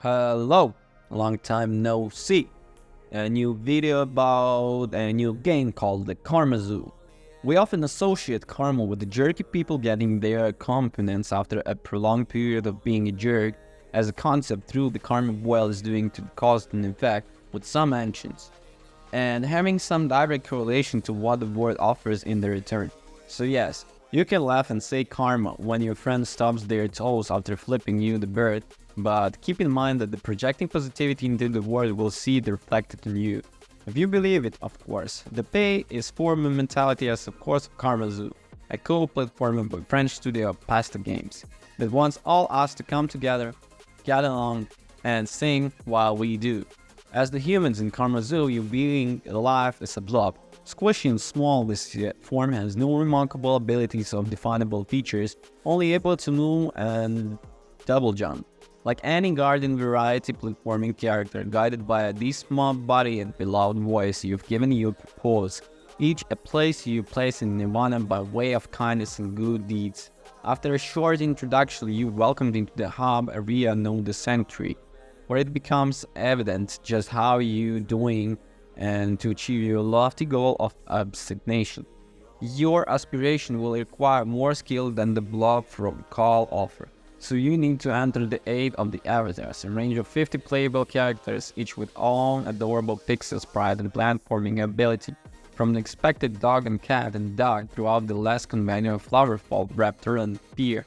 Hello, long time no see. A new video about a new game called the Karmazoo. We often associate karma with the jerky people getting their comeuppance after a prolonged period of being a jerk, as a concept through the karma well is doing to cause and effect with some actions, and having some direct correlation to what the word offers in the return. So yes, you can laugh and say karma when your friend stubs their toes after flipping you the bird, but keep in mind that the projecting positivity into the world will see it reflected in you. If you believe it, of course. The pay is form of mentality as of course of Karmazoo, a co-platformer by French studio Pasta Games, that wants all us to come together, get along, and sing while we do. As the humans in Karmazoo, you being alive is a blob. Squishy and small, this form has no remarkable abilities or definable features, only able to move and double jump. Like any garden variety platforming character, guided by a small body and beloved voice, you've given you purpose, each a place you place in Nirvana by way of kindness and good deeds. After a short introduction, you welcomed into the hub area known the Sanctuary, where it becomes evident just how you doing and to achieve your lofty goal of abstaination. Your aspiration will require more skill than the blob from call offer. So you need to enter the aid of the avatars, a range of 50 playable characters, each with own adorable pixel sprite and platforming ability, from the expected dog and cat and dog throughout the less conventional flowerful raptor and deer.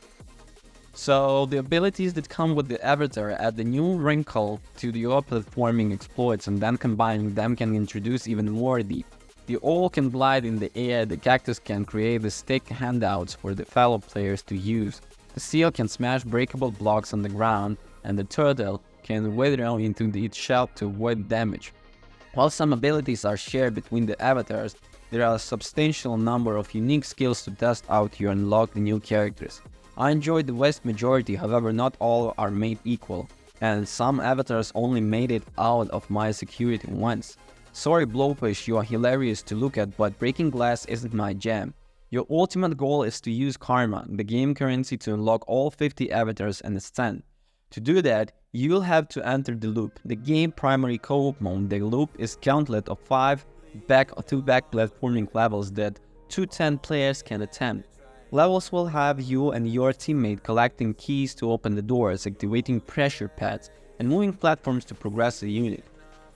So the abilities that come with the avatar add the new wrinkle to your platforming exploits, and then combining them can introduce even more deep. The owl can glide in the air, the cactus can create the stick handouts for the fellow players to use. The seal can smash breakable blocks on the ground, and the turtle can wither into its shell to avoid damage. While some abilities are shared between the avatars, there are a substantial number of unique skills to test out to unlock the new characters. I enjoyed the vast majority, however not all are made equal, and some avatars only made it out of my security once. Sorry Blowfish, you are hilarious to look at, but breaking glass isn't my jam. Your ultimate goal is to use Karma, the game currency, to unlock all 50 avatars and ascend. To do that, you'll have to enter the loop, the game primary co-op mode. The loop is countless of 5 back-to-back platforming levels that 210 players can attempt. Levels will have you and your teammate collecting keys to open the doors, activating pressure pads, and moving platforms to progress the unit.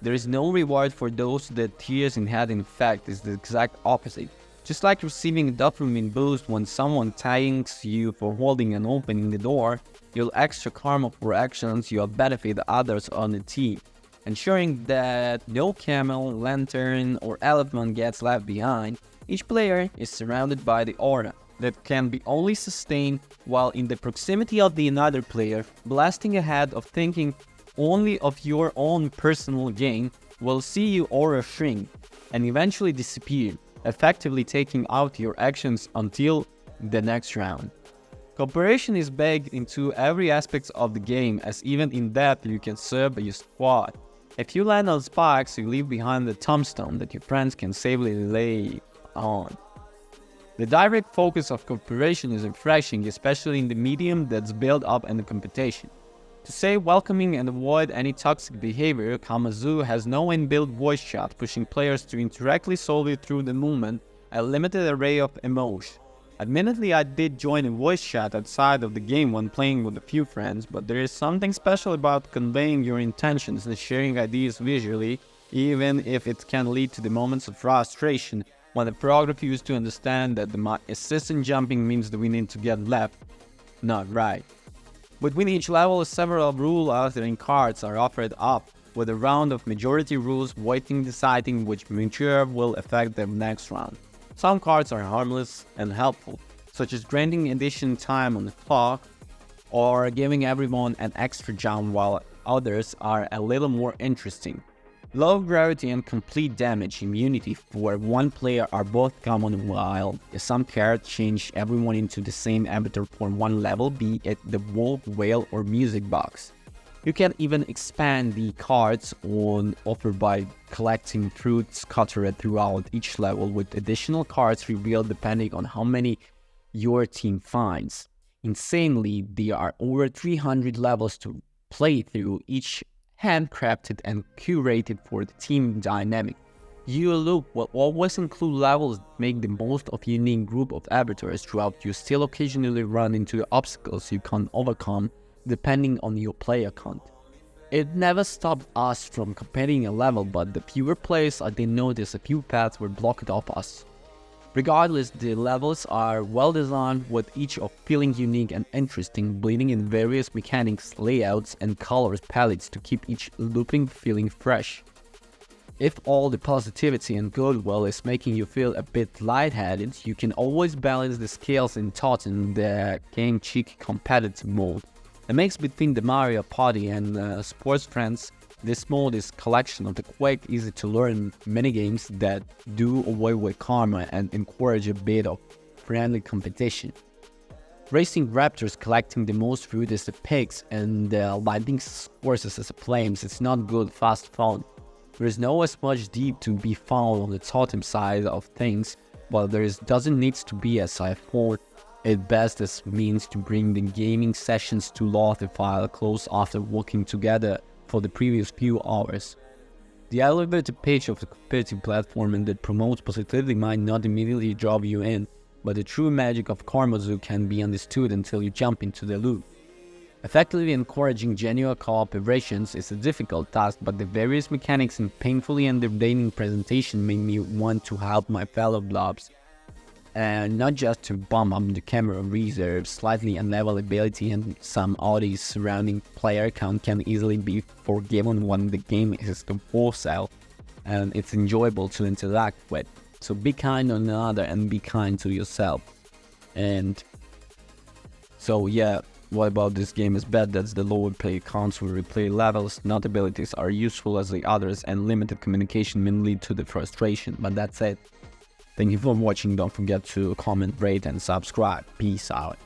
There is no reward for those that tears in head. In fact, is the exact opposite. Just like receiving a dopamine boost when someone thanks you for holding and opening the door, you'll extra karma for actions you'll benefit others on the team, ensuring that no camel, lantern, or elephant gets left behind. Each player is surrounded by the aura that can be only sustained while in the proximity of the another player. Blasting ahead of thinking only of your own personal gain will see your aura shrink and eventually disappear, effectively taking out your actions until the next round. Cooperation is baked into every aspect of the game, as even in that you can serve your squad. If you land on spikes, you leave behind the tombstone that your friends can safely lay on. The direct focus of cooperation is refreshing, especially in the medium that's built up in the competition. To stay welcoming and avoid any toxic behavior, Karmazoo has no inbuilt voice chat, pushing players to interact solely through the movement, a limited array of emotion. Admittedly, I did join a voice chat outside of the game when playing with a few friends, but there is something special about conveying your intentions and sharing ideas visually, even if it can lead to the moments of frustration when the program used to understand that my assistant jumping means that we need to get left, not right. Between each level, several rule-altering cards are offered up, with a round of majority rules voting deciding which mature will affect the next round. Some cards are harmless and helpful, such as granting additional time on the clock or giving everyone an extra jump, while others are a little more interesting. Low gravity and complete damage immunity for one player are both common, while some cards change everyone into the same avatar for one level, be it the wolf, whale, or music box. You can even expand the cards on offer by collecting fruits scattered throughout each level, with additional cards revealed depending on how many your team finds. Insanely, there are over 300 levels to playthrough, each handcrafted and curated for the team dynamic. Your loop will always include levels that make the most of a unique group of avatars. Throughout, you still occasionally run into obstacles you can't overcome depending on your player count. It never stopped us from completing a level, but the fewer players I did notice a few paths were blocked off us. Regardless, the levels are well designed, with each of feeling unique and interesting, blending in various mechanics, layouts, and colors palettes to keep each looping feeling fresh. If all the positivity and goodwill is making you feel a bit lightheaded, you can always balance the scales in thought in the game-cheeky competitive mode. A mix between the Mario Party and Sports Friends, this mode is a collection of the quick, easy-to-learn minigames that do away with karma and encourage a bit of friendly competition. Racing raptors, collecting the most fruit as the pigs, and lighting horses as the flames, it's not good, fast fun. There is no as much deep to be found on the totem side of things, but doesn't need to be, as I thought it best as means to bring the gaming sessions to logical close after working together for the previous few hours. The elevator page of the competitive platform and that promotes positivity might not immediately draw you in, but the true magic of Karmazoo can be understood until you jump into the loop. Effectively encouraging genuine cooperations is a difficult task, but the various mechanics and painfully entertaining presentation made me want to help my fellow blobs. And not just to bump up the camera reserve, slightly unlevel ability and some oddities surrounding player count can easily be forgiven when the game is the full cell and it's enjoyable to interact with. So be kind on another and be kind to yourself. And so yeah, what about this game is bad? That's the lower play counts will replay levels, not abilities are useful as the others, and limited communication may lead to the frustration, but that's it. Thank you for watching, don't forget to comment, rate and subscribe. Peace out.